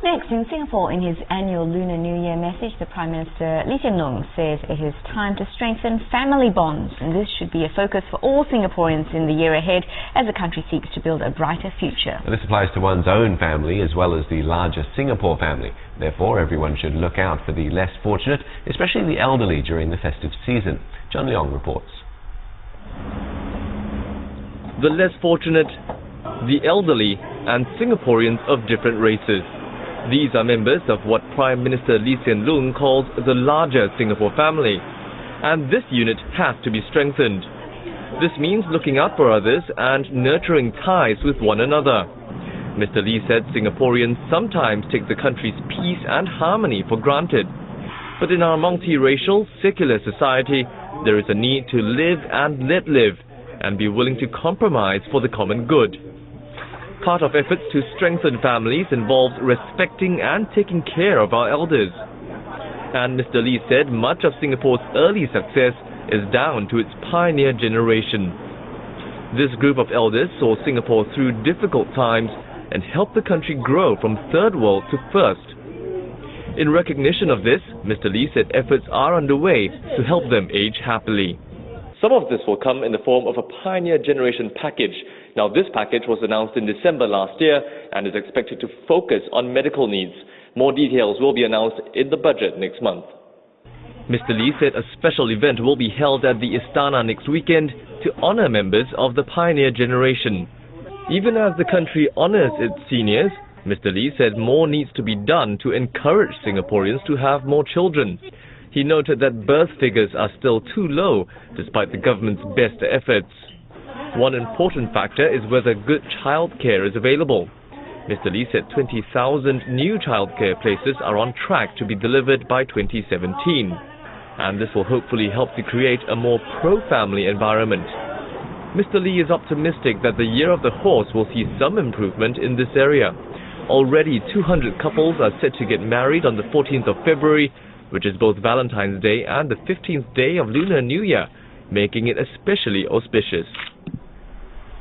Next, in Singapore, in his annual Lunar New Year message, the Prime Minister Lee Hsien Loong says it is time to strengthen family bonds, and this should be a focus for all Singaporeans in the year ahead as the country seeks to build a brighter future. This applies to one's own family as well as the larger Singapore family. Therefore, everyone should look out for the less fortunate, especially the elderly, during the festive season. John Leong reports. The less fortunate, the elderly, and Singaporeans of different races. These are members of what Prime Minister Lee Hsien Loong calls the larger Singapore family, and this unit has to be strengthened. This means looking out for others and nurturing ties with one another. Mr. Lee said Singaporeans sometimes take the country's peace and harmony for granted. But in our multiracial, secular society, there is a need to live and let live, and be willing to compromise for the common good. Part of efforts to strengthen families involves respecting and taking care of our elders. And Mr. Lee said much of Singapore's early success is down to its pioneer generation. This group of elders saw Singapore through difficult times and helped the country grow from third world to first. In recognition of this, Mr. Lee said efforts are underway to help them age happily. Some of this will come in the form of a Pioneer Generation package. Now, this package was announced in December last year and is expected to focus on medical needs. More details will be announced in the budget next month. Mr. Lee said a special event will be held at the Istana next weekend to honor members of the Pioneer Generation. Even as the country honors its seniors, Mr. Lee said more needs to be done to encourage Singaporeans to have more children. He noted that birth figures are still too low, despite the government's best efforts. One important factor is whether good childcare is available. Mr. Lee said 20,000 new childcare places are on track to be delivered by 2017. And this will hopefully help to create a more pro-family environment. Mr. Lee is optimistic that the Year of the Horse will see some improvement in this area. Already 200 couples are set to get married on the 14th of February, which is both Valentine's Day and the 15th day of Lunar New Year, making it especially auspicious.